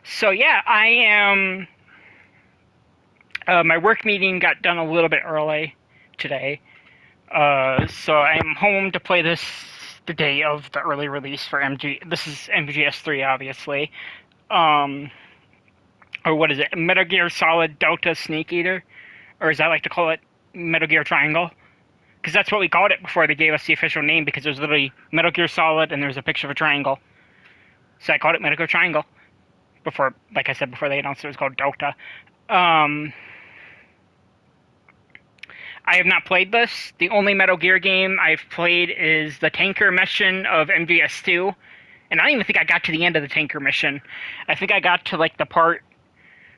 So yeah, I am. My work meeting got done a little bit early today, so I'm home to play this the day of the early release for MG. This is MGS3, obviously. Um, or what is it? Metal Gear Solid Delta Snake Eater, or as I like to call it, Metal Gear Triangle, because that's what we called it before they gave us the official name. Because it was literally Metal Gear Solid, and there was a picture of a triangle, so I called it Metal Gear Triangle before, like I said, before they announced it was called Delta. Um, I have not played this. The only Metal Gear game I've played is the tanker mission of MGS2, and I don't even think I got to the end of the tanker mission. I think I got to like the part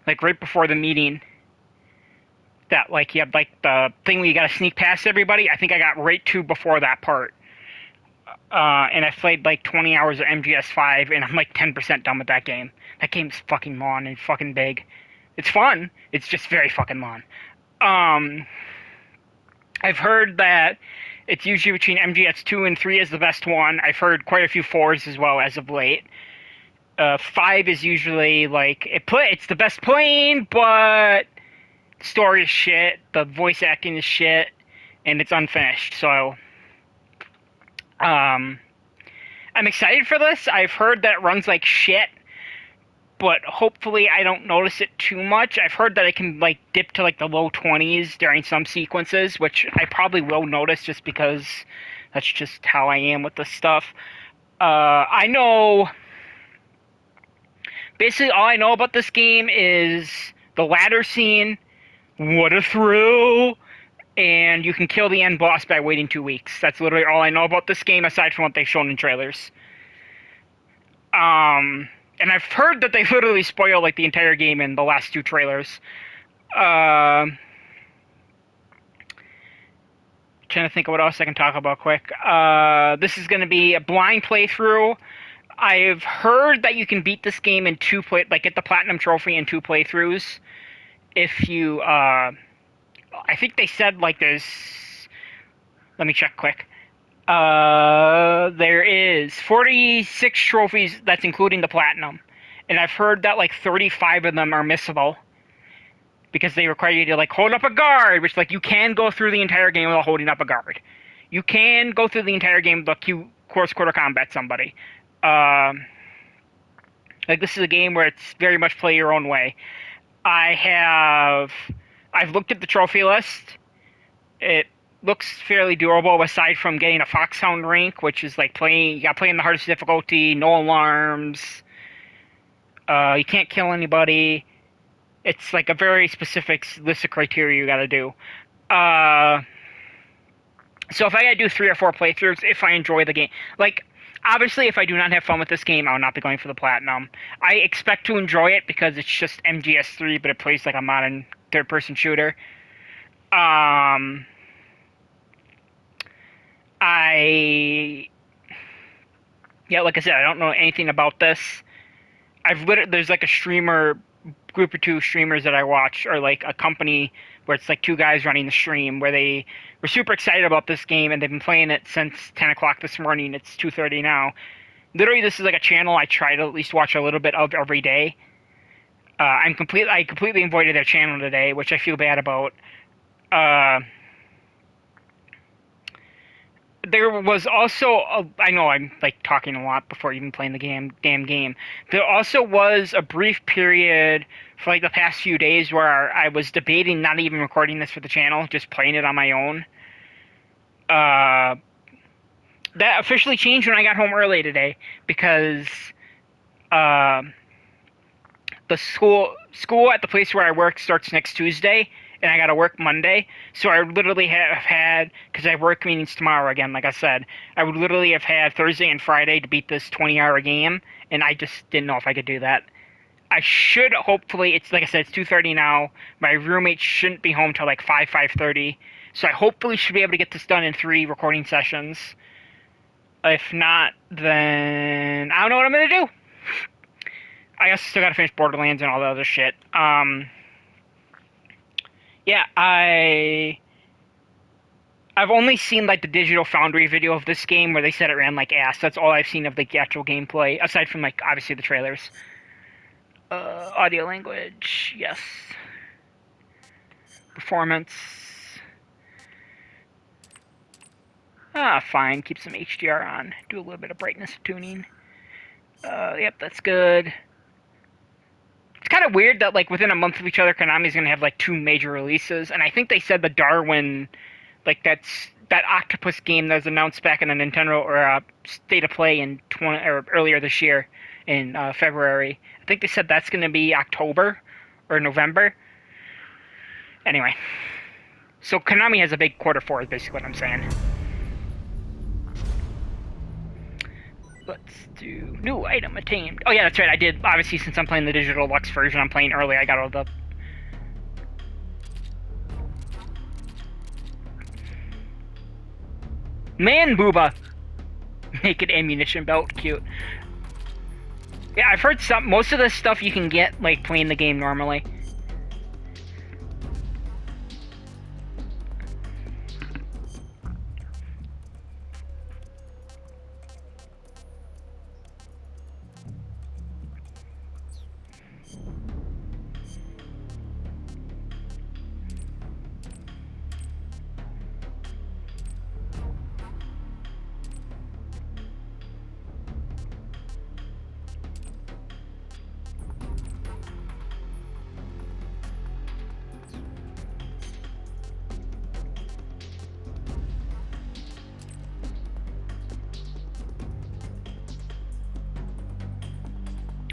like right before the meeting that like you had like the thing where you got to sneak past everybody. I think I got right to before that part. And I played like 20 hours of MGS5, and I'm like 10% done with that game. That game's fucking long and fucking big. It's fun. It's just very fucking long. Um, I've heard that it's usually between MGS 2 and 3 is the best one. I've heard quite a few 4s as well as of late. 5 is usually like it's the best playing, but the story is shit, the voice acting is shit, and it's unfinished. So, um, I'm excited for this. I've heard that it runs like shit, but hopefully I don't notice it too much. I've heard that it can like dip to like the low 20s during some sequences, which I probably will notice just because that's just how I am with this stuff. I know basically all I know about this game is the ladder scene. What a thrill! And you can kill the end boss by waiting 2 weeks. That's literally all I know about this game, aside from what they've shown in trailers. And I've heard that they literally spoil like the entire game in the last two trailers. Uh, Trying to think of what else I can talk about quick. This is going to be a blind playthrough. I've heard that you can beat this game in like get the platinum trophy in 2 playthroughs. If you, I think they said like there's. Let me check quick. There is 46 trophies. That's including the platinum, and I've heard that like 35 of them are missable because they require you to like hold up a guard, which like you can go through the entire game without holding up a guard. You can go through the entire game without course quarter combat somebody. Um, like this is a game where it's very much play your own way. I have I've looked at the trophy list. It looks fairly durable aside from getting a Foxhound rank, which is like playing you got playing the hardest difficulty, no alarms. You can't kill anybody. It's like a very specific list of criteria you got to do. Uh, so if I gotta do 3 or 4 playthroughs, if I enjoy the game, like obviously if I do not have fun with this game, I will not be going for the platinum. I expect to enjoy it because it's just MGS3, but it plays like a modern third-person shooter. Um, I yeah, like I said, I don't know anything about this. There's like a streamer group or two streamers that I watch, or like a company where it's like two guys running the stream where they were super excited about this game and they've been playing it since 10 o'clock this morning. It's 2:30 now. Literally, this is like a channel I try to at least watch a little bit of every day. I completely avoided their channel today, which I feel bad about. Uh, there was also I know I'm like talking a lot before even playing the damn game. There also was a brief period for like the past few days where I was debating not even recording this for the channel, just playing it on my own. Uh, that officially changed when I got home early today because uh, the school at the place where I work starts next Tuesday, and I got to work Monday. So I literally have had, because I have work meetings tomorrow again, like I said, I would literally have had Thursday and Friday to beat this 20-hour game, and I just didn't know if I could do that. I should hopefully, it's like I said, it's 2:30 now. My roommate shouldn't be home till like 5:30. So I hopefully should be able to get this done in 3 recording sessions. If not, then I don't know what I'm gonna do. I guess I still gotta finish Borderlands and all the other shit. Yeah, I've only seen like the Digital Foundry video of this game where they said it ran like ass. That's all I've seen of the actual gameplay, aside from like obviously the trailers. Audio language, yes. Performance. Fine. Keep some HDR on. Do a little bit of brightness tuning. Yep, that's good. It's kind of weird that, like, within a month of each other, Konami's gonna have, like, 2 major releases, and I think they said the Darwin, like, that octopus game that was announced back in the Nintendo or State of Play in earlier this year in February. I think they said that's gonna be October or November. Anyway, so Konami has a big Q4 is basically what I'm saying. Let's do new item attained. Oh yeah, that's right. I did, obviously, since I'm playing the digital Lux version, I'm playing early. I got all the man booba. Naked ammunition belt, cute. Yeah, I've heard most of this stuff you can get like playing the game normally.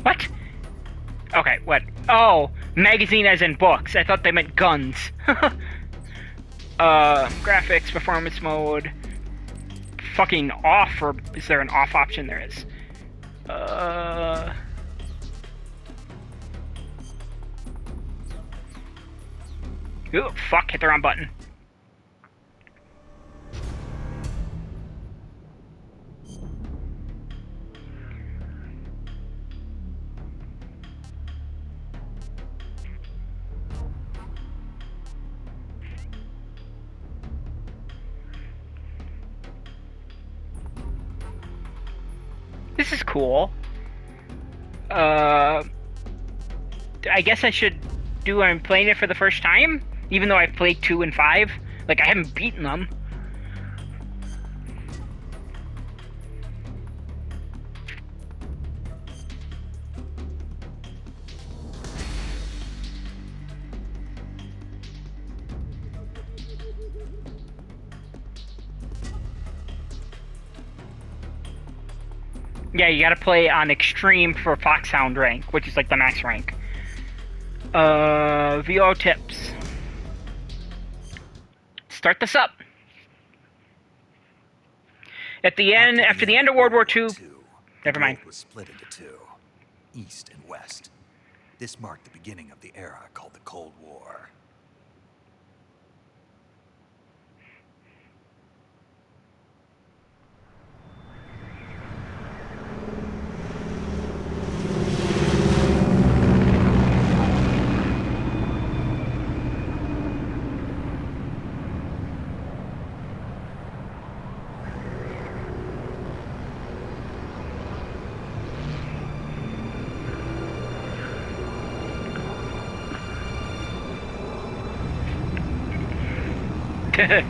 What? Okay, what? Oh, magazine as in books. I thought they meant guns. Graphics, performance mode. Fucking off, or is there an off option? There is. Ooh, fuck, hit the wrong button. This is cool. I guess I should do I'm playing it for the first time, even though I've played 2 and 5. Like, I haven't beaten them. Yeah, you gotta play on Extreme for Foxhound rank, which is like the max rank. VO tips. Start this up. At the end, after the end of World War II, never mind. Was split into two, East and West. This marked the beginning of the era called the Cold War.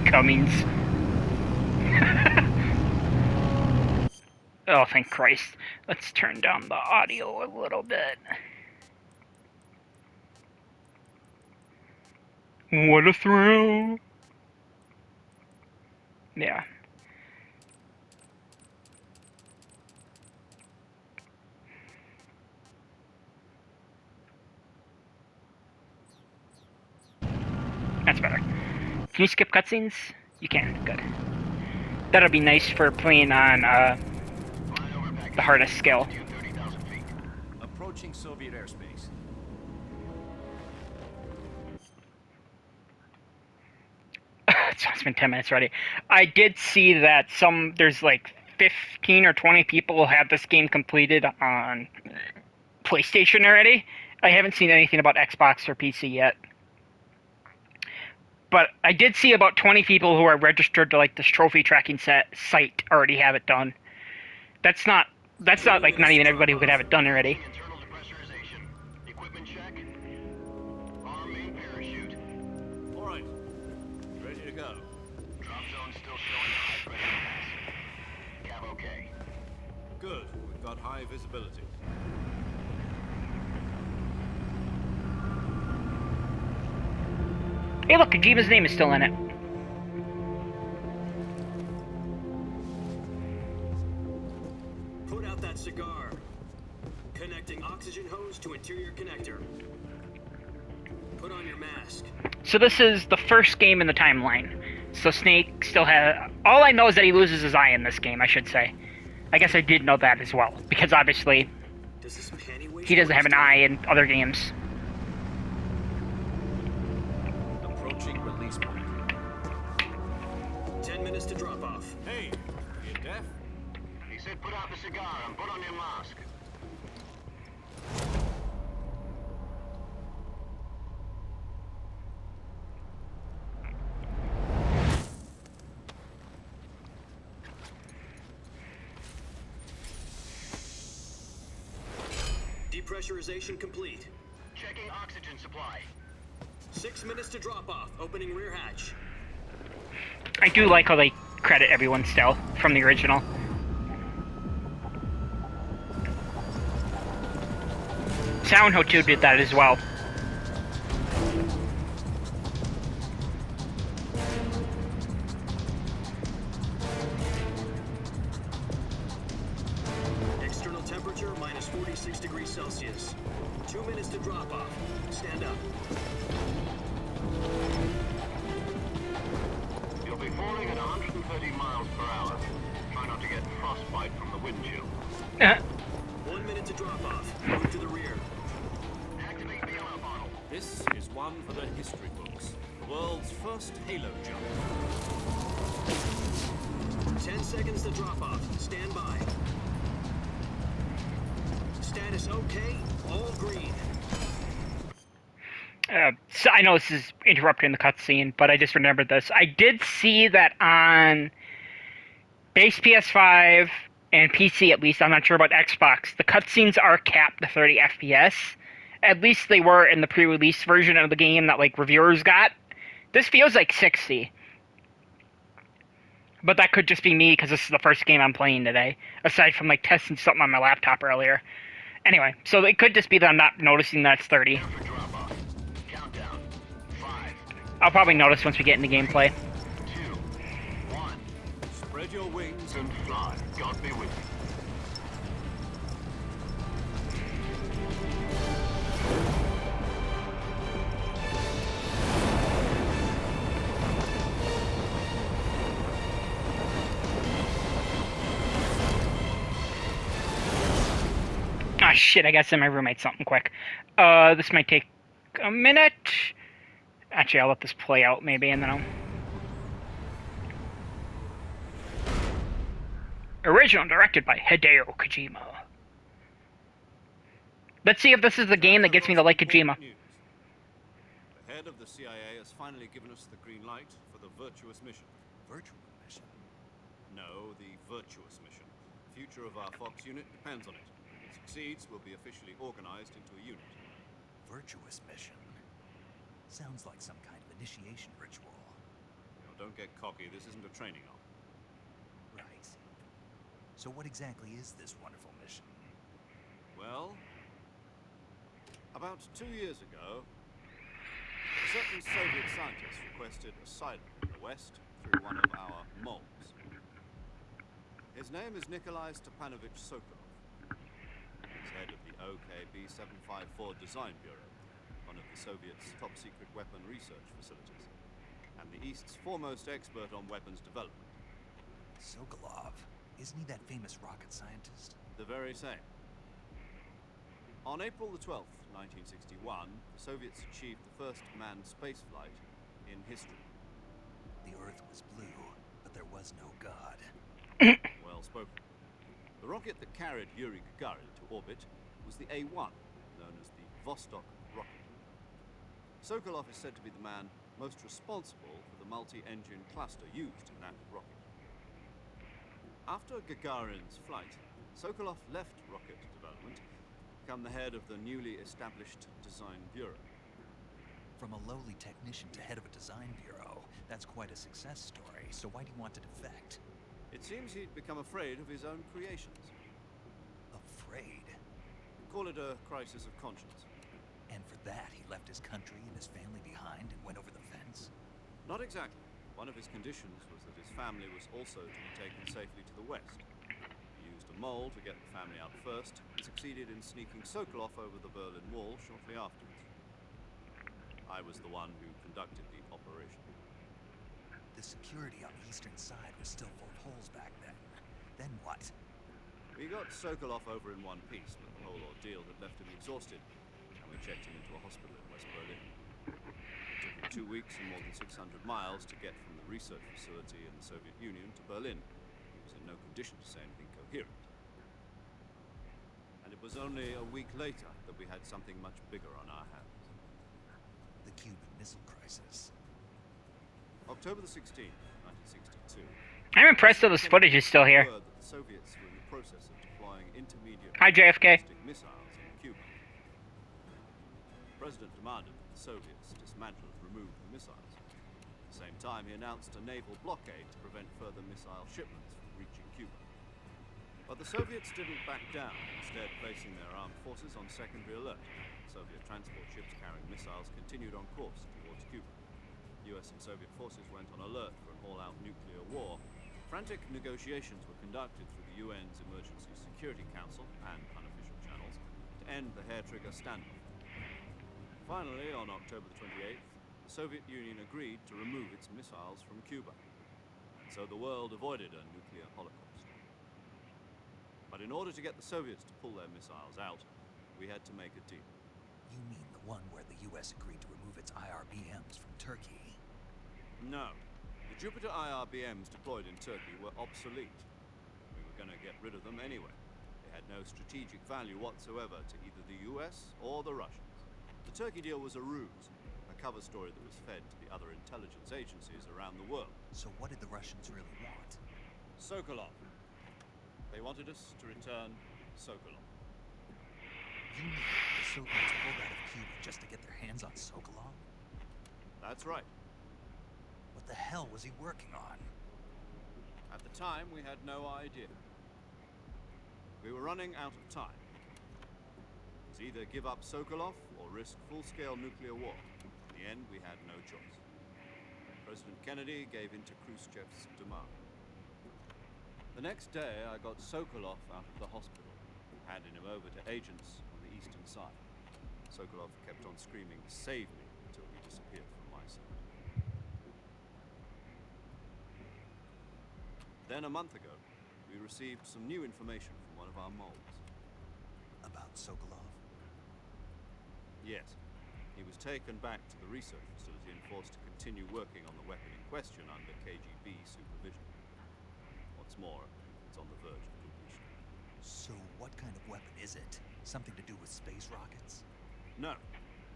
Cummings. Oh, thank Christ. Let's turn down the audio a little bit. What a thrill. Yeah. That's better. Can you skip cutscenes? You can. Good. That'll be nice for playing on the hardest skill. Approaching Soviet airspace. It's been 10 minutes already. I did see that there's like 15 or 20 people who have this game completed on PlayStation already. I haven't seen anything about Xbox or PC yet. But I did see about 20 people who are registered to like this trophy tracking site already have it done. That's not like not even everybody who could have it done already. but high visibility. Hey, look, Kojima's name is still in it. Put out that cigar. Connecting oxygen hose to interior connector. Put on your mask. So this is the first game in the timeline. So Snake still has... All I know is that he loses his eye in this game, I should say. I guess I did know that as well, because obviously he doesn't have an eye in other games. Approaching release point. 10 minutes to drop off. Hey, you deaf? He said put out the cigar and put on your mask. Depressurization complete. Checking oxygen supply. 6 minutes to drop off. Opening rear hatch. I do like how they credit everyone still from the original. Sound Ho 2 did that as well. External temperature minus 46 degrees Celsius. 2 minutes to drop off. Stand up. You'll be falling at 130 miles per hour. Try not to get frostbite from the wind chill. 1 minute to drop off. Move to the rear. Activate the alarm bottle. This is one for the history books. The world's first halo jump. 10 seconds to drop off. Stand by. Status okay. All green. So I know this is interrupting the cutscene, but I just remembered this. I did see that on base PS5 and PC, at least. I'm not sure about Xbox. The cutscenes are capped to 30 FPS. At least they were in the pre-release version of the game that like reviewers got. This feels like 60. But that could just be me because this is the first game I'm playing today. Aside from like testing something on my laptop earlier. Anyway, so it could just be that I'm not noticing that it's 30. For drop off. Countdown. 5, I'll probably notice once we get into gameplay. 2, 1, Spread your wings and fly. God be with you. Ah, shit, I gotta send my roommate something quick. This might take a minute. Actually, I'll let this play out, maybe, and then I'll... Original directed by Hideo Kojima. Let's see if this is the game that gets me to like Kojima. News. The head of the CIA has finally given us the green light for the virtuous mission. Virtual mission. No, the virtuous mission. The future of our Fox unit depends on it. If it succeeds, we'll be officially organized into a unit. Virtuous mission. Sounds like some kind of initiation ritual. Now, don't get cocky. This isn't a training arm. Right. So what exactly is this wonderful mission? Well, about 2 years ago, a certain Soviet scientist requested asylum in the West through one of our moles. His name is Nikolai Stepanovich Sokolov. He's head of the OKB 754 Design Bureau, one of the Soviets' top-secret weapon research facilities, and the East's foremost expert on weapons development. Sokolov. Isn't he that famous rocket scientist? The very same. On April the 12th, 1961, the Soviets achieved the first manned spaceflight in history. The Earth was blue, but there was no God. Well spoken. The rocket that carried Yuri Gagarin to orbit was the A-1, known as the Vostok rocket. Sokolov is said to be the man most responsible for the multi-engine cluster used in that rocket. After Gagarin's flight, Sokolov left rocket development to become the head of the newly established Design Bureau. From a lowly technician to head of a design bureau, that's quite a success story, so why do you want to defect? It seems he'd become afraid of his own creations. afraid. Call it a crisis of conscience. And for that, he left his country and his family behind and went over the fence? Not exactly. One of his conditions was that his family was also to be taken safely to the west. He used a mole to get the family out first, and succeeded in sneaking Sokolov over the Berlin Wall shortly afterwards. I was the one who conducted the operation. The security on the eastern side was still full of holes back then. Then what? We got Sokolov over in one piece, but the whole ordeal had left him exhausted, and we checked him into a hospital in West Berlin. It took him 2 weeks and more than 600 miles to get from the research facility in the Soviet Union to Berlin. He was in no condition to say anything coherent. And it was only a week later that we had something much bigger on our hands. The Cuban Missile Crisis. October the 16th, 1962. I'm impressed that this footage is still here. Word that the Soviets were in the process of deploying intermediate Hi, JFK. ballistic missiles in Cuba. The president demanded that the Soviets dismantle and remove the missiles. At the same time, he announced a naval blockade to prevent further missile shipments from reaching Cuba. But the Soviets didn't back down, instead placing their armed forces on secondary alert. Soviet transport ships carrying missiles continued on course towards Cuba. US and Soviet forces went on alert for an all-out nuclear war. Frantic negotiations were conducted through the UN's Emergency Security Council and unofficial channels to end the hair-trigger standoff. Finally, on October the 28th, the Soviet Union agreed to remove its missiles from Cuba. And so the world avoided a nuclear holocaust. But in order to get the Soviets to pull their missiles out, we had to make a deal. You mean the one where the US agreed to remove its IRBMs from Turkey? No. The Jupiter IRBMs deployed in Turkey were obsolete. We were going to get rid of them anyway. They had no strategic value whatsoever to either the US or the Russians. The Turkey deal was a ruse, a cover story that was fed to the other intelligence agencies around the world. So what did the Russians really want? Sokolov. They wanted us to return Sokolov. You mean the Soviets pulled out of Cuba just to get their hands on Sokolov? That's right. What the hell was he working on? At the time, we had no idea. We were running out of time. It was either give up Sokolov or risk full-scale nuclear war. In the end, we had no choice. President Kennedy gave in to Khrushchev's demand. The next day, I got Sokolov out of the hospital, handing him over to agents on the eastern side. Sokolov kept on screaming, "Save me," until he disappeared from my sight. Then a month ago, we received some new information from one of our moles. About Sokolov? Yes. He was taken back to the research facility and forced to continue working on the weapon in question under KGB supervision. What's more, it's on the verge of completion. So what kind of weapon is it? Something to do with space rockets? No.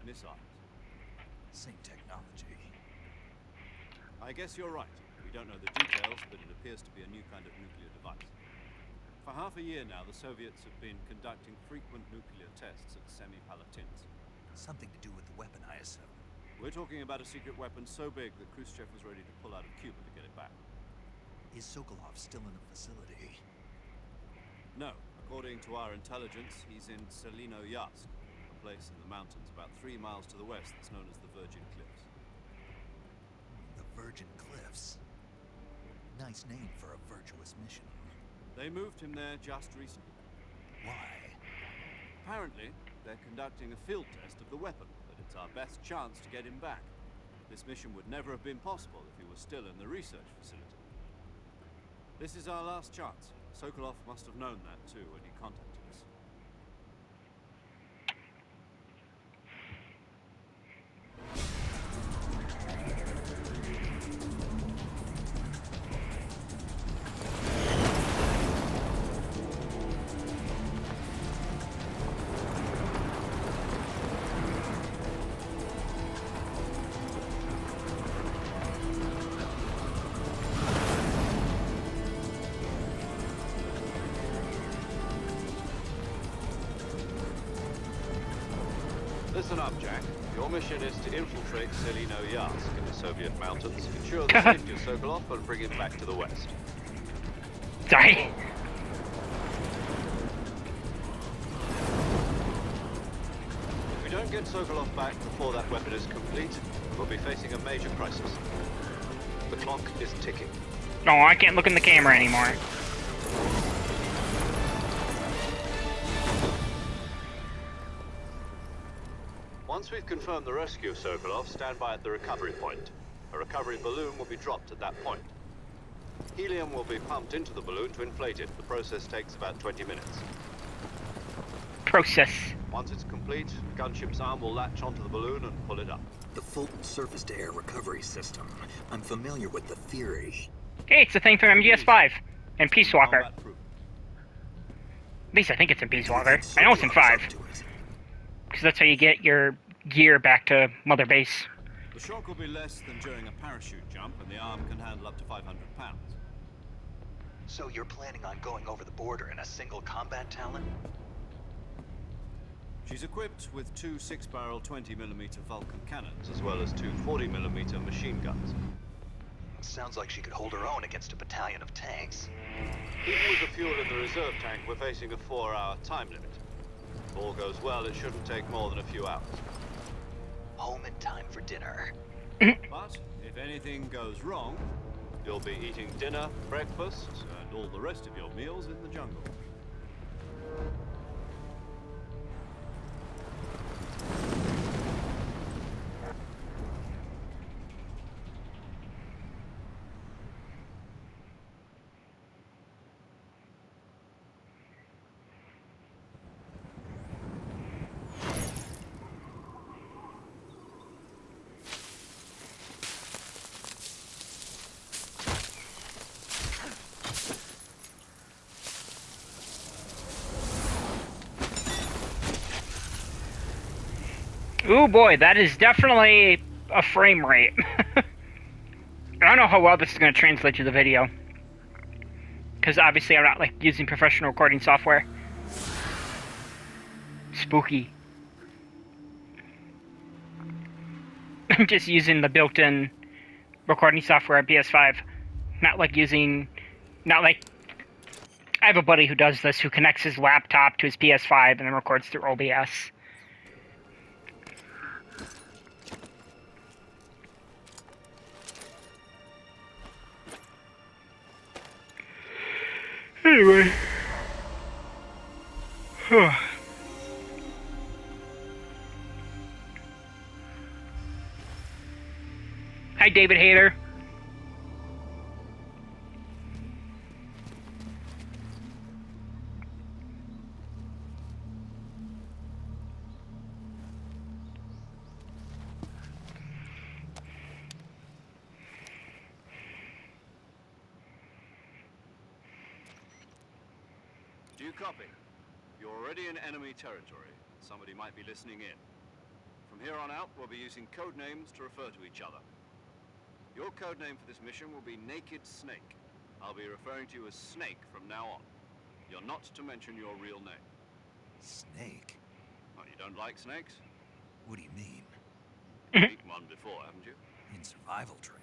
Missiles. Same technology. I guess you're right. We don't know the details, but it appears to be a new kind of nuclear device. For half a year now, the Soviets have been conducting frequent nuclear tests at Semipalatinsk. Something to do with the weapon, I assume. We're talking about a secret weapon so big that Khrushchev was ready to pull out of Cuba to get it back. Is Sokolov still in the facility? No. According to our intelligence, he's in Selino-Yarsk, a place in the mountains about 3 miles to the west that's known as the Virgin Cliffs. The Virgin Cliffs? Nice name for a virtuous mission. They moved him there just recently. Why? Apparently, they're conducting a field test of the weapon, but it's our best chance to get him back. This mission would never have been possible if he was still in the research facility. This is our last chance. Sokolov must have known that too when he contacted us. Listen up, Jack. Your mission is to infiltrate Selino-Yarsk in the Soviet mountains, ensure the safety of Sokolov, and bring him back to the west. Sorry. don't get Sokolov back before that weapon is complete, we'll be facing a major crisis. The clock is ticking. No, I can't look in the camera anymore. Once we've confirmed the rescue of Sokolov, stand by at the recovery point. A recovery balloon will be dropped at that point. Helium will be pumped into the balloon to inflate it. The process takes about 20 minutes. Process. Once it's complete, gunship's arm will latch onto the balloon and pull it up. The Fulton surface-to-air recovery system. I'm familiar with the theory. Hey, it's the thing from MGS5 and Peace Walker. Combat proof. At least I think it's in Peace Walker. I know it's in 5. Because that's how you get your gear back to Mother Base. The shock will be less than during a parachute jump, and the arm can handle up to 500 pounds. So you're planning on going over the border in a single combat Talon? She's equipped with 2 6-barrel 20mm Vulcan cannons, as well as 2 40mm machine guns. Sounds like she could hold her own against a battalion of tanks. Even with the fuel in the reserve tank, we're facing a 4-hour time limit. If all goes well, it shouldn't take more than a few hours. Home in time for dinner. But if anything goes wrong, you'll be eating dinner, breakfast, and all the rest of your meals in the jungle. Ooh boy, that is definitely a frame rate. I don't know how well this is going to translate to the video. Because obviously I'm not like using professional recording software. Spooky. I'm just using the built-in recording software at PS5. Not like I have a buddy who does this, who connects his laptop to his PS5 and then records through OBS. Anyway. Hi, David Hayter. Do you copy? You're already in enemy territory. Somebody might be listening in. From here on out, we'll be using code names to refer to each other. Your code name for this mission will be Naked Snake. I'll be referring to you as Snake from now on. You're not to mention your real name. Snake? Oh, you don't like snakes? What do you mean? You've eaten one before, haven't you? In survival training?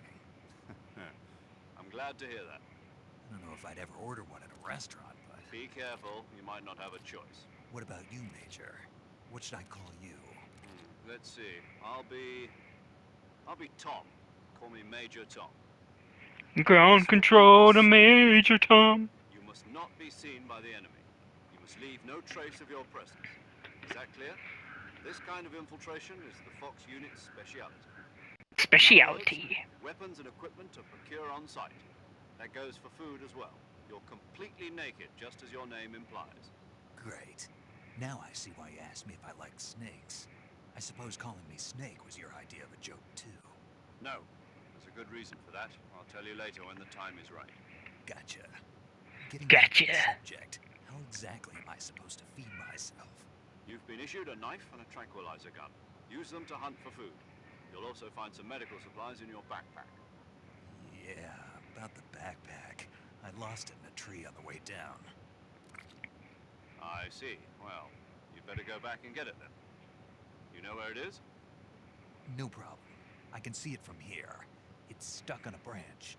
I'm glad to hear that. I don't know if I'd ever order one at a restaurant, but... Be careful, you might not have a choice. What about you, Major? What should I call you? Let's see. I'll be Tom. Call me Major Tom. Ground control to Major Tom. You must not be seen by the enemy. You must leave no trace of your presence. Is that clear? This kind of infiltration is the Fox unit's speciality. Speciality. Weapons and equipment to procure on site. That goes for food as well. You're completely naked, just as your name implies. Great. Now I see why you asked me if I liked snakes. I suppose calling me Snake was your idea of a joke, too. No. There's a good reason for that. I'll tell you later when the time is right. Gotcha. Getting Gotcha. back to the subject, how exactly am I supposed to feed myself? You've been issued a knife and a tranquilizer gun. Use them to hunt for food. You'll also find some medical supplies in your backpack. Yeah, about the backpack. I lost it in a tree on the way down. I see. Well, you better go back and get it then. You know where it is? No problem. I can see it from here. It's stuck on a branch.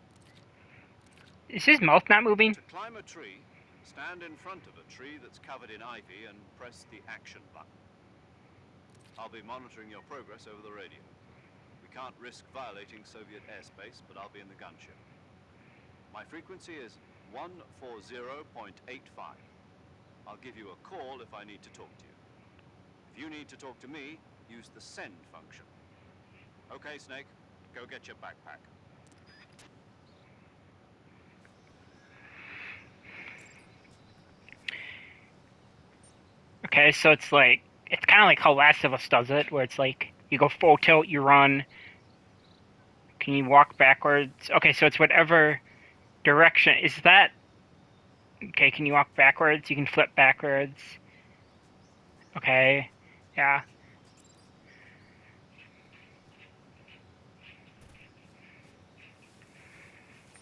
Is his mouth not moving? To climb a tree, stand in front of a tree that's covered in ivy and press the action button. I'll be monitoring your progress over the radio. We can't risk violating Soviet airspace, but I'll be in the gunship. My frequency is 140.85. I'll give you a call if I need to talk to you. If you need to talk to me, use the send function. Okay, Snake, go get your backpack. Okay, so it's kind of like how Last of Us does it, where it's like you go full tilt, you run. Can you walk backwards? Okay, so it's whatever direction. Is that... Okay, can you walk backwards? You can flip backwards. Okay, yeah.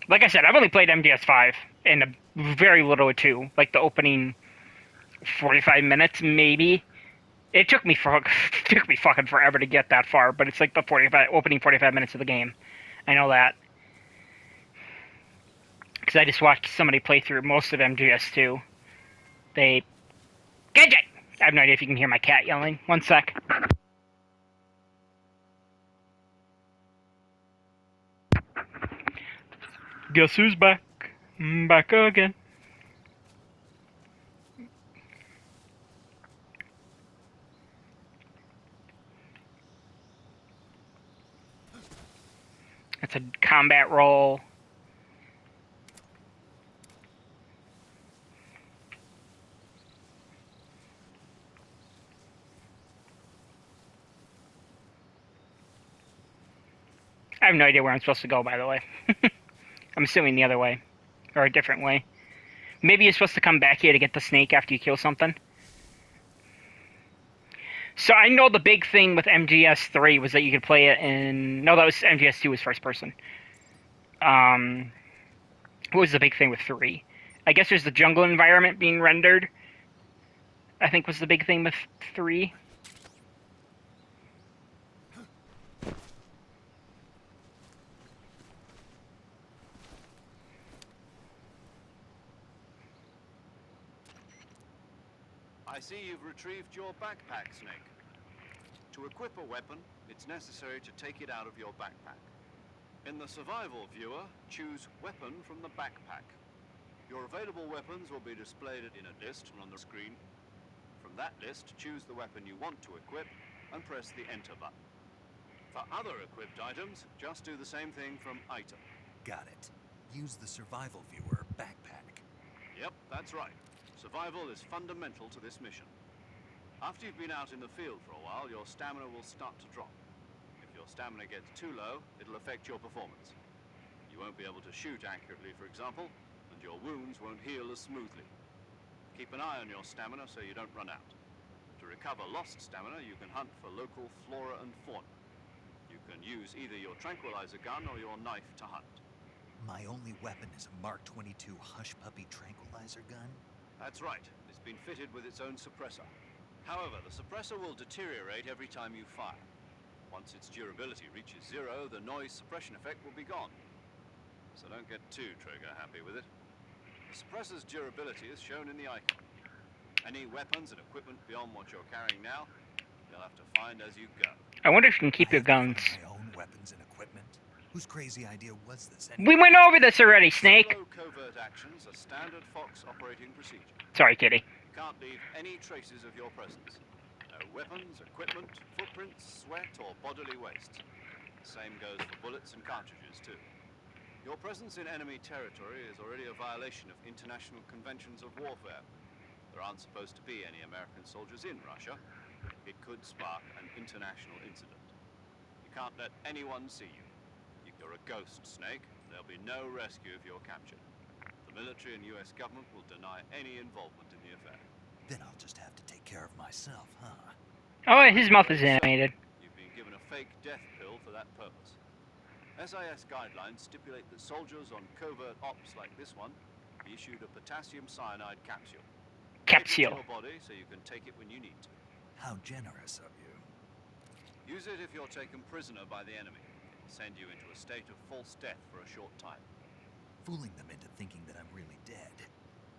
Like I said, I've only played MGS5 and a very little of 2. Like the opening 45 minutes, maybe. It took me fucking forever to get that far, but it's like the opening 45 minutes of the game. I know that. Because I just watched somebody play through most of MGS2. They... Gadget! I have no idea if you can hear my cat yelling. One sec. Guess who's back? Back again. It's a combat roll. I have no idea where I'm supposed to go, by the way. I'm assuming the other way. Or a different way. Maybe you're supposed to come back here to get the snake after you kill something. So I know the big thing with MGS3 was that you could play it in... No, that was MGS2 was first person. What was the big thing with 3? I guess there's the jungle environment being rendered. I think was the big thing with 3. I see you've retrieved your backpack, Snake. To equip a weapon, it's necessary to take it out of your backpack. In the survival viewer, choose Weapon from the backpack. Your available weapons will be displayed in a list on the screen. From that list, choose the weapon you want to equip and press the Enter button. For other equipped items, just do the same thing from Item. Got it. Use the survival viewer backpack. Yep, that's right. Survival is fundamental to this mission. After you've been out in the field for a while, your stamina will start to drop. If your stamina gets too low, it'll affect your performance. You won't be able to shoot accurately, for example, and your wounds won't heal as smoothly. Keep an eye on your stamina so you don't run out. To recover lost stamina, you can hunt for local flora and fauna. You can use either your tranquilizer gun or your knife to hunt. My only weapon is a Mark 22 Hush Puppy tranquilizer gun? That's right. It's been fitted with its own suppressor. However, the suppressor will deteriorate every time you fire. Once its durability reaches 0, the noise suppression effect will be gone. So don't get too trigger-happy with it. The suppressor's durability is shown in the icon. Any weapons and equipment beyond what you're carrying now, you'll have to find as you go. I wonder if you can keep your I have to guns. find my own weapons and equipment. Whose crazy idea was this We anyway? went over this already, Snake! Solo covert actions are standard Fox operating procedure. Sorry, kitty. You can't leave any traces of your presence. No weapons, equipment, footprints, sweat, or bodily waste. The same goes for bullets and cartridges, too. Your presence in enemy territory is already a violation of international conventions of warfare. There aren't supposed to be any American soldiers in Russia. It could spark an international incident. You can't let anyone see you. You're a ghost, Snake. There'll be no rescue if you're captured. The military and US government will deny any involvement in the affair. Then I'll just have to take care of myself, huh? Oh, his mouth is animated. You've been given a fake death pill for that purpose. SIS guidelines stipulate that soldiers on covert ops like this one be issued a potassium cyanide capsule. Keep it in your body so you can take it when you need to. How generous of you. Use it if you're taken prisoner by the enemy. Send you into a state of false death for a short time. Fooling them into thinking that I'm really dead.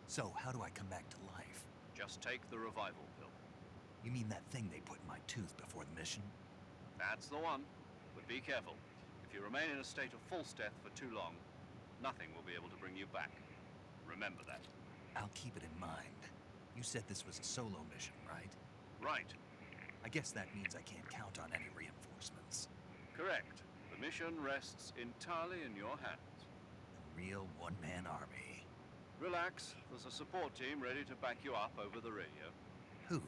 So, how do I come back to life? Just take the revival pill. You mean that thing they put in my tooth before the mission? That's the one. But be careful. If you remain in a state of false death for too long, nothing will be able to bring you back. Remember that. I'll keep it in mind. You said this was a solo mission, right? Right. I guess that means I can't count on any reinforcements. Correct. The mission rests entirely in your hands. A real one-man army. Relax. There's a support team ready to back you up over the radio. Who?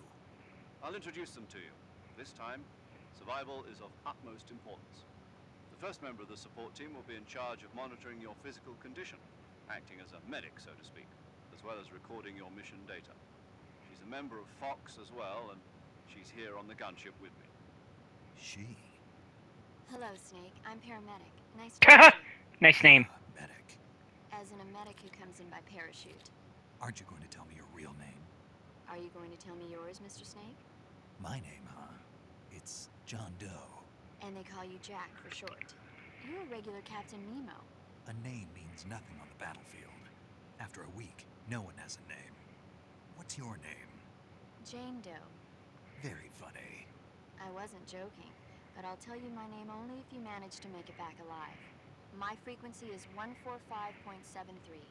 I'll introduce them to you. This time, survival is of utmost importance. The first member of the support team will be in charge of monitoring your physical condition, acting as a medic, so to speak, as well as recording your mission data. She's a member of Fox as well, and she's here on the gunship with me. She? Hello, Snake. I'm paramedic. Nice to meet you. Nice name. Medic. As in a medic who comes in by parachute. Aren't you going to tell me your real name? Are you going to tell me yours, Mr. Snake? My name, huh? It's John Doe. And they call you Jack for short. You're a regular Captain Nemo. A name means nothing on the battlefield. After a week, no one has a name. What's your name? Jane Doe. Very funny. I wasn't joking, but I'll tell you my name only if you manage to make it back alive. My frequency is 145.73.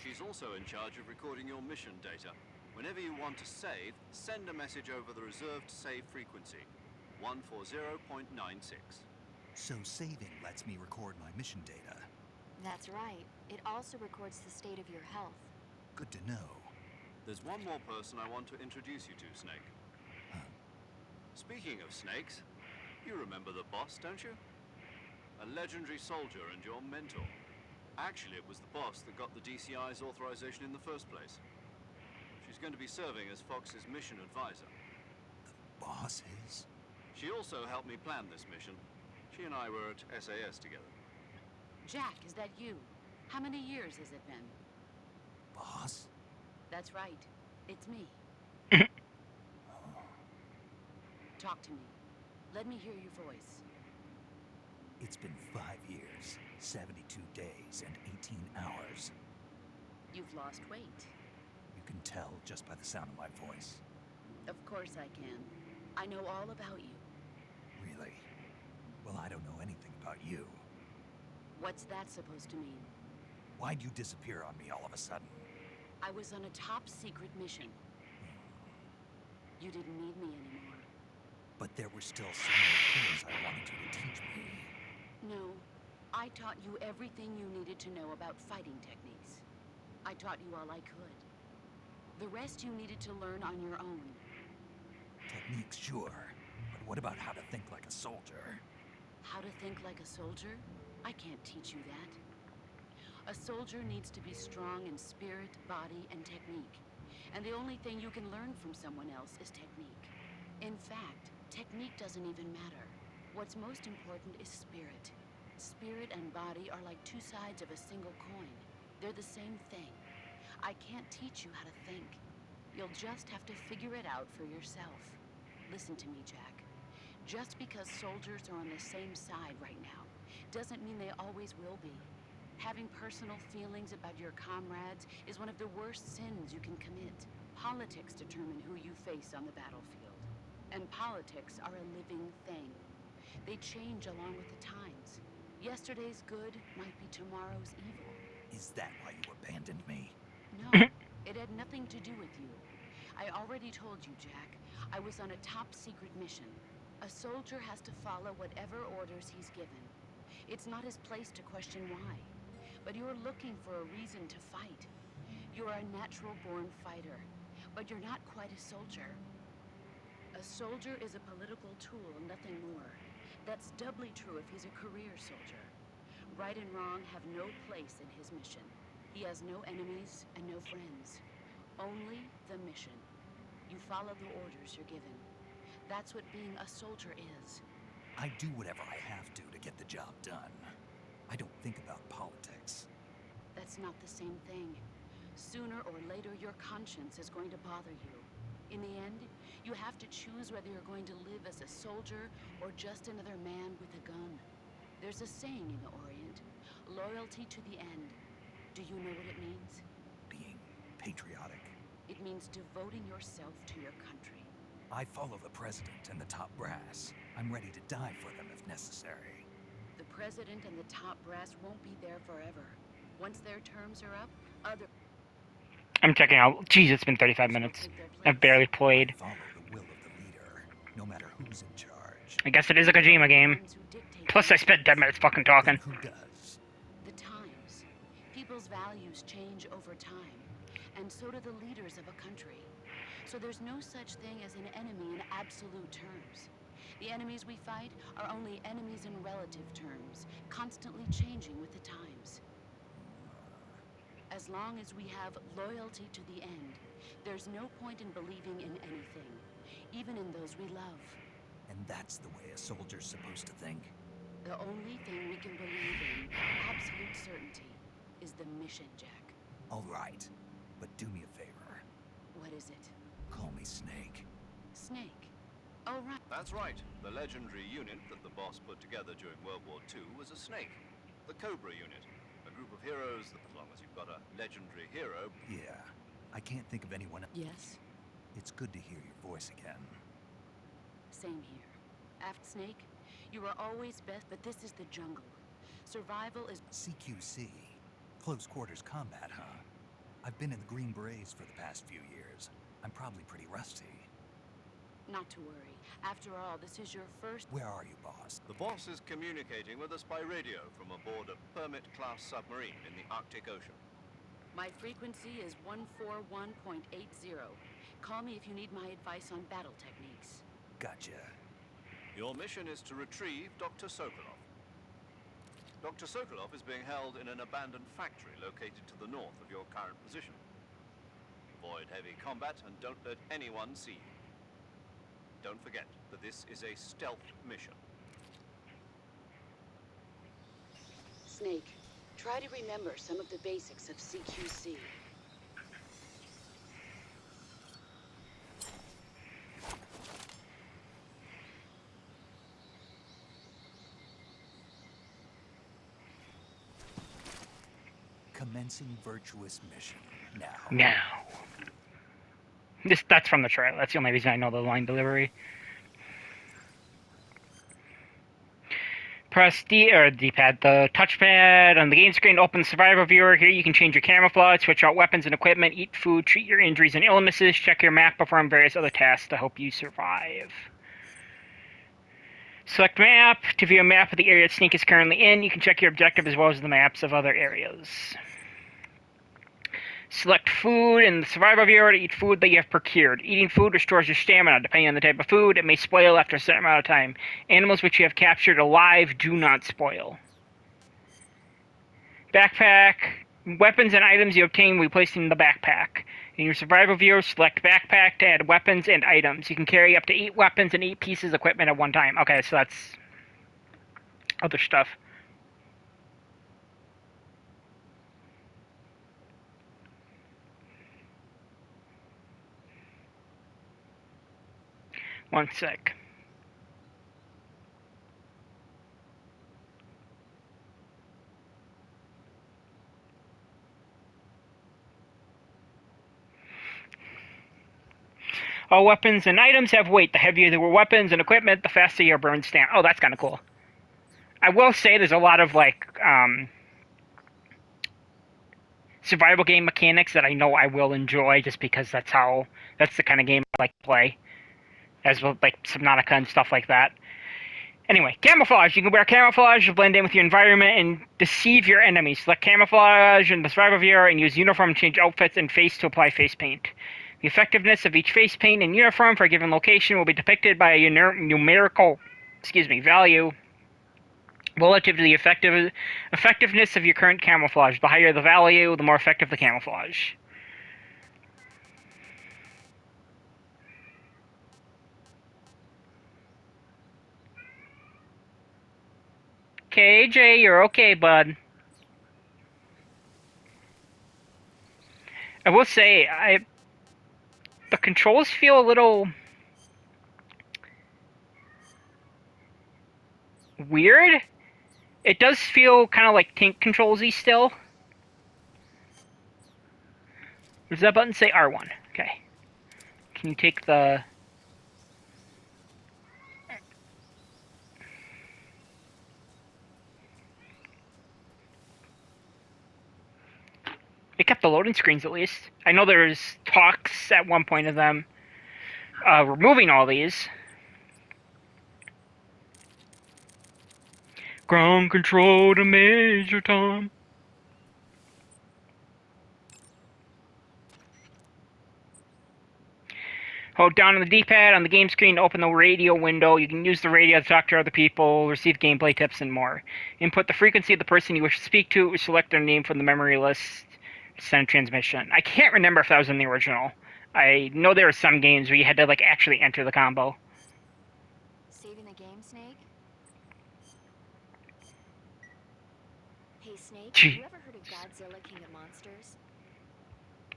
She's also in charge of recording your mission data. Whenever you want to save, send a message over the reserved save frequency, 140.96. So saving lets me record my mission data. That's right. It also records the state of your health. Good to know. There's one more person I want to introduce you to, Snake. Huh. Speaking of snakes, you remember the boss, don't you? A legendary soldier and your mentor. Actually, it was the boss that got the DCI's authorization in the first place. She's going to be serving as Fox's mission advisor. The boss is? She also helped me plan this mission. She and I were at SAS together. Jack, is that you? How many years has it been? Boss? That's right. It's me. Talk to me. Let me hear your voice. It's been 5 years, 72 days, and 18 hours. You've lost weight. You can tell just by the sound of my voice. Of course I can. I know all about you. Really? Well, I don't know anything about you. What's that supposed to mean? Why'd you disappear on me all of a sudden? I was on a top-secret mission. You didn't need me anymore. But there were still so many things I wanted you to teach me. No. I taught you everything you needed to know about fighting techniques. I taught you all I could. The rest you needed to learn on your own. Techniques, sure. But what about how to think like a soldier? How to think like a soldier? I can't teach you that. A soldier needs to be strong in spirit, body, and technique. And the only thing you can learn from someone else is technique. In fact, technique doesn't even matter. What's most important is spirit. Spirit and body are like two sides of a single coin. They're the same thing. I can't teach you how to think. You'll just have to figure it out for yourself. Listen to me, Jack. Just because soldiers are on the same side right now doesn't mean they always will be. Having personal feelings about your comrades is one of the worst sins you can commit. Politics determine who you face on the battlefield. And politics are a living thing. They change along with the times. Yesterday's good might be tomorrow's evil. Is that why you abandoned me? No, it had nothing to do with you. I already told you, Jack. I was on a top-secret mission. A soldier has to follow whatever orders he's given. It's not his place to question why. But you're looking for a reason to fight. You're a natural-born fighter, but you're not quite a soldier. A soldier is a political tool, nothing more. That's doubly true if he's a career soldier. Right and wrong have no place in his mission. He has no enemies and no friends. Only the mission. You follow the orders you're given. That's what being a soldier is. I do whatever I have to get the job done. I don't think about politics. That's not the same thing. Sooner or later, your conscience is going to bother you. In the end, you have to choose whether you're going to live as a soldier or just another man with a gun. There's a saying in the Orient, loyalty to the end. Do you know what it means? Being patriotic. It means devoting yourself to your country. I follow the president and the top brass. I'm ready to die for them if necessary. The president and the top brass won't be there forever. Once their terms are up, other I'm checking out. Jeez, it's been 35 will minutes. take their place. I've barely I played. follow the will of the leader, no matter who's in charge. I guess it is a Kojima game. Ones who dictate Plus, I spent 10 minutes fucking talking. Then who does? the times. People's values change over time, and so do the leaders of a country. So there's no such thing as an enemy in absolute terms. The enemies we fight are only enemies in relative terms, constantly changing with the times. As long as we have loyalty to the end, there's no point in believing in anything, even in those we love. And that's the way a soldier's supposed to think? The only thing we can believe in, absolute certainty, is the mission, Jack. All right, but do me a favor. What is it? Call me Snake. Snake. Oh, right. That's right. The legendary unit that the boss put together during World War II was a snake. The Cobra unit. A group of heroes that, as long as you've got a legendary hero... Yeah, I can't think of anyone else. Yes, It's good to hear your voice again. same here. After Snake, you are always best, but this is the jungle. Survival is... CQC. Close quarters combat, huh? I've been in the Green Berets for the past few years. I'm probably pretty rusty. Not to worry. After all, this is your first... Where are you, boss? The boss is communicating with us by radio from aboard a Permit-class submarine in the Arctic Ocean. My frequency is 141.80. Call me if you need my advice on battle techniques. Gotcha. Your mission is to retrieve Dr. Sokolov. Dr. Sokolov is being held in an abandoned factory located to the north of your current position. Avoid heavy combat and don't let anyone see you. Don't forget that this is a stealth mission. Snake, try to remember some of the basics of CQC. Commencing virtuous mission. Now. Now. That's from the trailer. That's the only reason I know the line delivery. Press D-pad, the touchpad on the game screen, open the survival viewer. Here you can change your camouflage, switch out weapons and equipment, eat food, treat your injuries and illnesses, check your map, perform various other tasks to help you survive. Select map to view a map of the area that Snake is currently in. You can check your objective as well as the maps of other areas. Select food in the survival viewer to eat food that you have procured. Eating food restores your stamina. Depending on the type of food, it may spoil after a certain amount of time. Animals which you have captured alive do not spoil. Backpack. Weapons and items you obtain will be placed in the backpack. In your survival viewer, select backpack to add weapons and items. You can carry up to 8 weapons and 8 pieces of equipment at one time. Okay, so that's other stuff. One sec. All weapons and items have weight. The heavier the weapons and equipment, the faster your burn stand. Oh, that's kind of cool. I will say there's a lot of, like, survival game mechanics that I know I will enjoy just because that's the kind of game I like to play. As well, like Subnautica and stuff like that. Anyway, camouflage. You can wear camouflage to blend in with your environment and deceive your enemies. Select camouflage in the survival viewer and use uniform to change outfits and face to apply face paint. The effectiveness of each face paint and uniform for a given location will be depicted by a numerical value relative to the effectiveness of your current camouflage. The higher the value, the more effective the camouflage. Okay, AJ, you're okay, bud. I will say, the controls feel a little weird. It does feel kind of like tank controlsy still. Does that button say R1? Okay. Can you take the... They kept the loading screens at least. I know there's talks at one point of them removing all these. Ground control to Major Tom. Hold down on the D-pad on the game screen to open the radio window. You can use the radio to talk to other people, receive gameplay tips, and more. Input the frequency of the person you wish to speak to, select their name from the memory list, send transmission. I can't remember if that was in the original. I know there were some games where you had to like actually enter the combo. Saving the game, Snake? Hey, Snake, Gee. have you ever heard of Godzilla King of Monsters?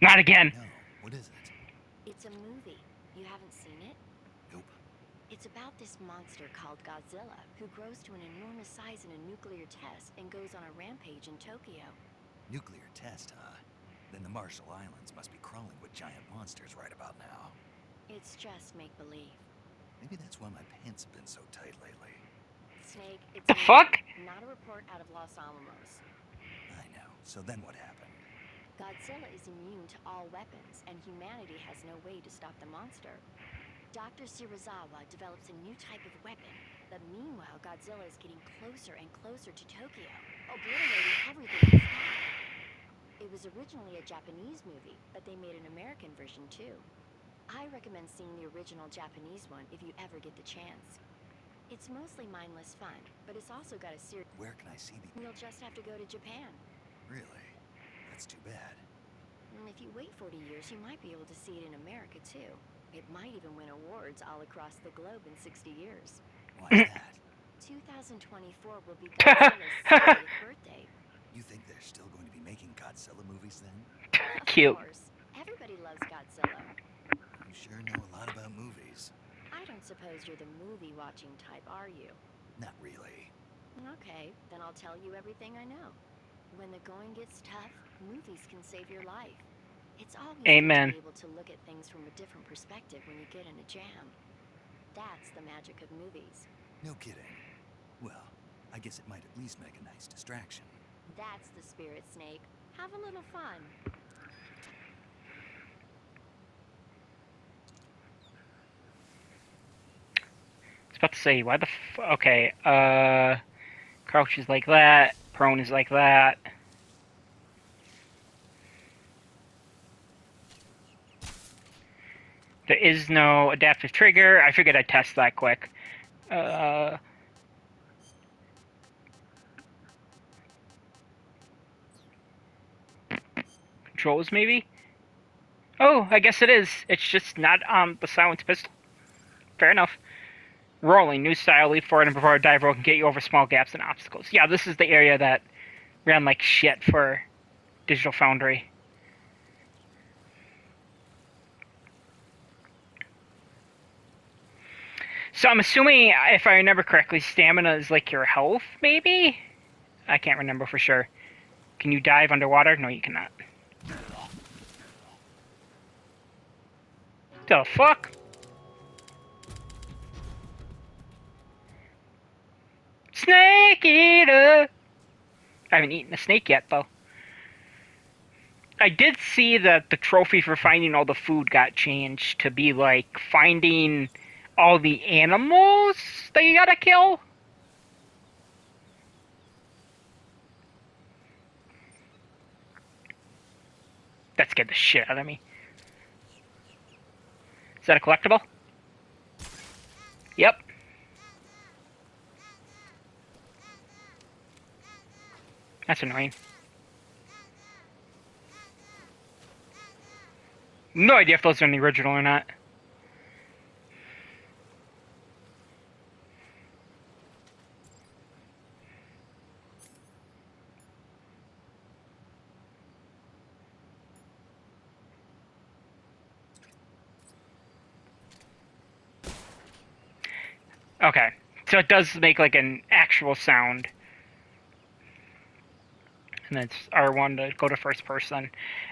Not again. No, what is it? It's a movie. You haven't seen it? Nope. It's about this monster called Godzilla, who grows to an enormous size in a nuclear test and goes on a rampage in Tokyo. Nuclear test, huh? Then the Marshall Islands must be crawling with giant monsters right about now. It's just make-believe. Maybe that's why my pants have been so tight lately. Snake, it's The a fuck? movie, not a report out of Los Alamos. I know. So then what happened? Godzilla is immune to all weapons, and humanity has no way to stop the monster. Dr. Shirazawa develops a new type of weapon, but meanwhile Godzilla is getting closer and closer to Tokyo, obliterating everything in its path. It was originally a Japanese movie, but they made an American version too. I recommend seeing the original Japanese one if you ever get the chance. It's mostly mindless fun, but it's also got a serious... Where can I see the... You'll just have to go to Japan. Really? That's too bad. If you wait 40 years, you might be able to see it in America too. It might even win awards all across the globe in 60 years. Why is that? 2024 will be Godzilla's 70th birthday. You think they're still going to be making Godzilla movies then? Cute. Of course. Everybody loves Godzilla. You sure know a lot about movies. I don't suppose you're the movie-watching type, are you? Not really. Okay, then I'll tell you everything I know. When the going gets tough, movies can save your life. It's always Amen. good to be able to look at things from a different perspective when you get in a jam. That's the magic of movies. No kidding. Well, I guess it might at least make a nice distraction. That's the spirit, Snake. Have a little fun. I was about to say, why the okay, crouch is like that, prone is like that. There is no adaptive trigger. I figured I'd test that quick. Controls, maybe? Oh, I guess it is. It's just not the silenced pistol. Fair enough. Rolling, new style, leap forward and before a dive roll can get you over small gaps and obstacles. Yeah, this is the area that ran like shit for Digital Foundry. So I'm assuming, if I remember correctly, stamina is like your health, maybe? I can't remember for sure. Can you dive underwater? No, you cannot. The fuck? Snake eater! I haven't eaten a snake yet, though. I did see that the trophy for finding all the food got changed to be like finding all the animals that you gotta kill. That scared the shit out of me. Is that a collectible? Yep. That's annoying. No idea if those are in the original or not. Okay, so it does make like an actual sound. And it's R1 to go to first person.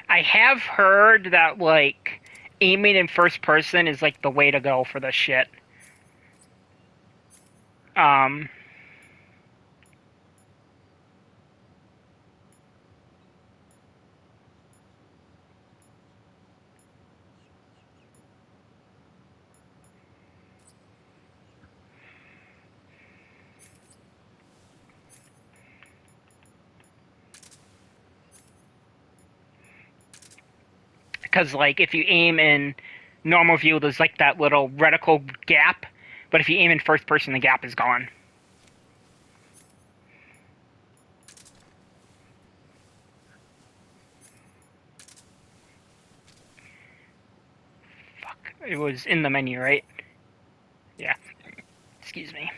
I have heard that like aiming in first person is like the way to go for this shit. because like if you aim in normal view, there's like that little reticle gap, but if you aim in first person, the gap is gone. Fuck, it was in the menu, right? Yeah. Excuse me.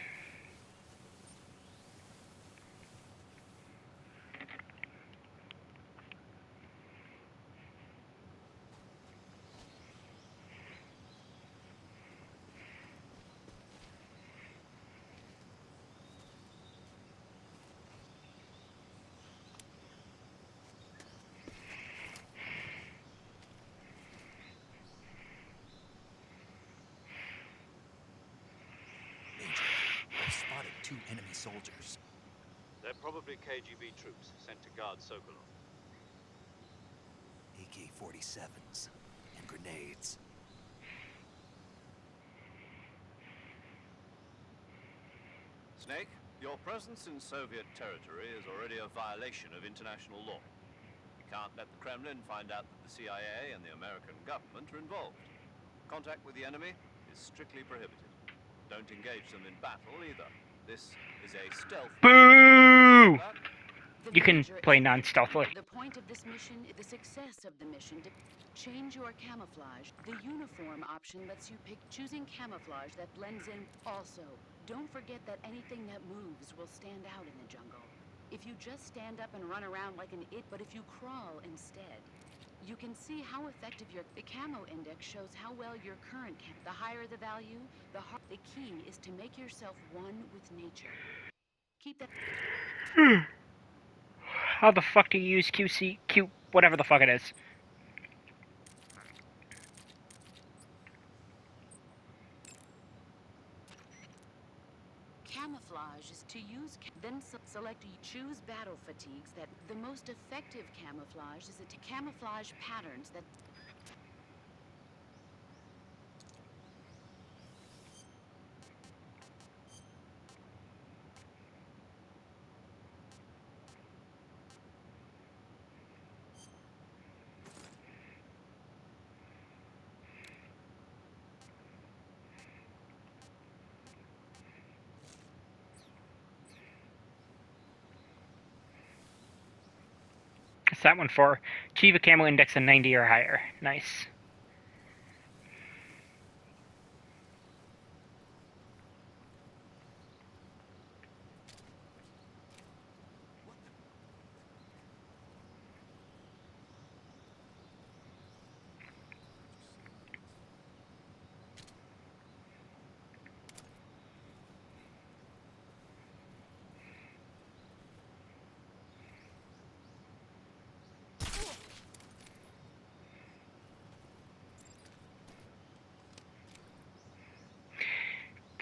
Major, I've spotted 2 enemy soldiers. They're probably KGB troops sent to guard Sokolov. AK-47s and grenades. Snake, your presence in Soviet territory is already a violation of international law. You can't let the Kremlin find out that the CIA and the American government are involved. Contact with the enemy is strictly prohibited. Don't engage them in battle either. This is a stealth. Boo! That? The You can Voyager play is- non-stealthily. The point of this mission, the success of the mission, to change your camouflage. The uniform option lets you pick choosing camouflage that blends in. Also, don't forget that anything that moves will stand out in the jungle. If you just stand up and run around like an it, but if you crawl instead, you can see how effective the camo index shows how well your current the higher the value, the key is to make yourself one with nature. Keep that. How the fuck do you use Q, whatever the fuck it is? Camouflage is to use, then select choose battle fatigues that the most effective camouflage is to camouflage patterns that What's that one for? Achieve a camo index of 90 or higher. Nice.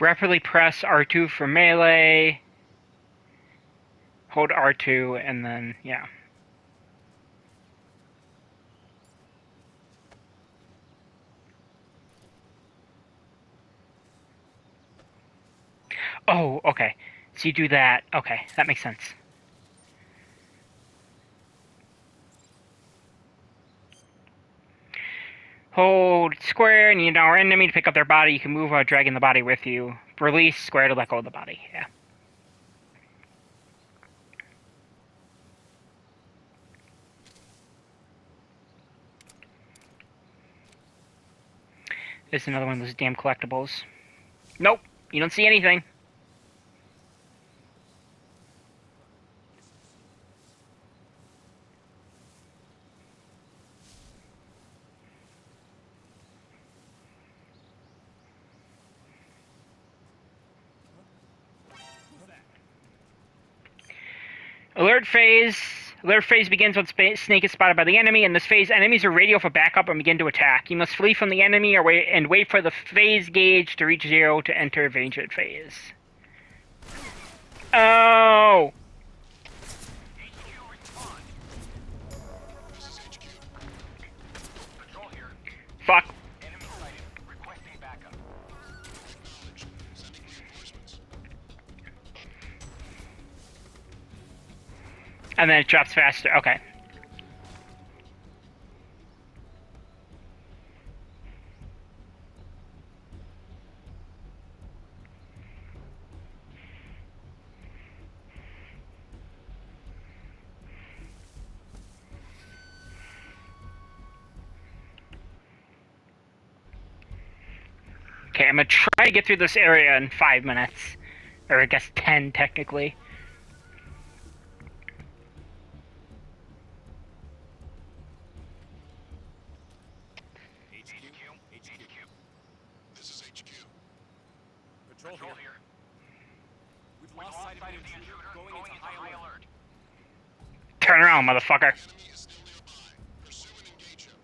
Rapidly press R2 for melee. Hold R2 and then, yeah. Oh, okay. So you do that. Okay, that makes sense. Hold square and you need our enemy to pick up their body. You can move while dragging the body with you. Release square to let go of the body. Yeah. This is another one of those damn collectibles. Nope, you don't see anything. Alert phase. Alert phase begins when Snake is spotted by the enemy. In this phase, enemies are radio for backup and begin to attack. You must flee from the enemy or wait for the phase gauge to reach 0 to enter Ranged phase. Oh! Fuck. And then it drops faster. Okay. Okay, I'm gonna try to get through this area in 5 minutes. Or I guess 10, technically. This is HQ. Patrol here. We've lost sight of the intruder. Going into high alert. Turn around, motherfucker. Enemy is still nearby. Pursue and engage him.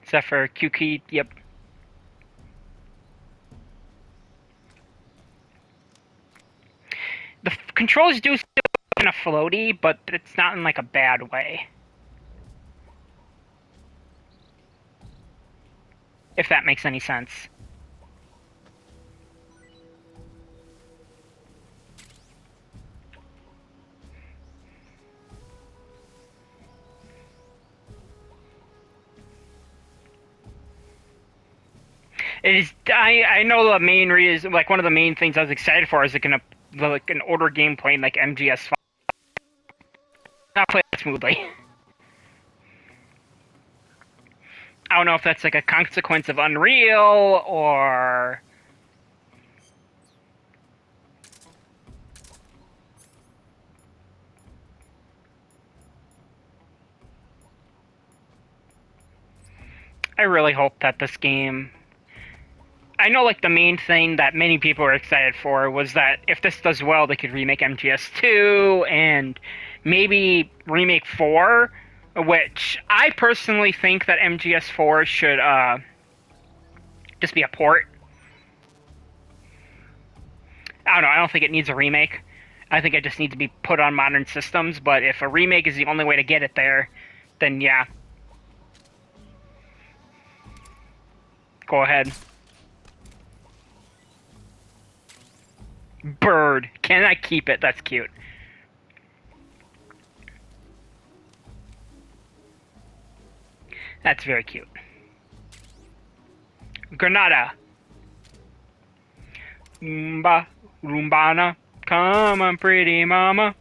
Except for Q key, yep. The controls do still kind of floaty, but it's not in like a bad way. If that makes any sense. It is. I know the main reason, like one of the main things I was excited for is like an order game playing like MGS5. Not play that smoothly. I don't know if that's like a consequence of Unreal or. I really hope that this game. I know, like, the main thing that many people were excited for was that if this does well, they could remake MGS2 and maybe remake 4, which I personally think that MGS4 should just be a port. I don't know, I don't think it needs a remake. I think it just needs to be put on modern systems, but if a remake is the only way to get it there, then yeah. Go ahead. Bird. Can I keep it? That's cute. That's very cute. Granada. Oomba. Roombana. Come on, pretty mama.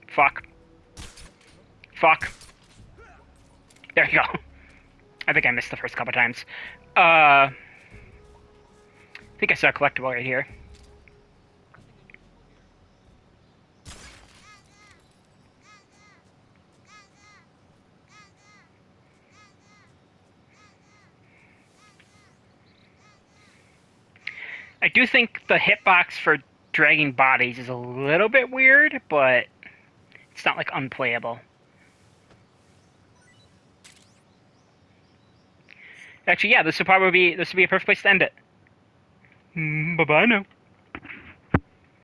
Fuck. Fuck. There you go. I think I missed the first couple times. I think I saw a collectible right here. I do think the hitbox for dragging bodies is a little bit weird, but it's not like unplayable. Actually, yeah, this would be a perfect place to end it. Bye-bye now.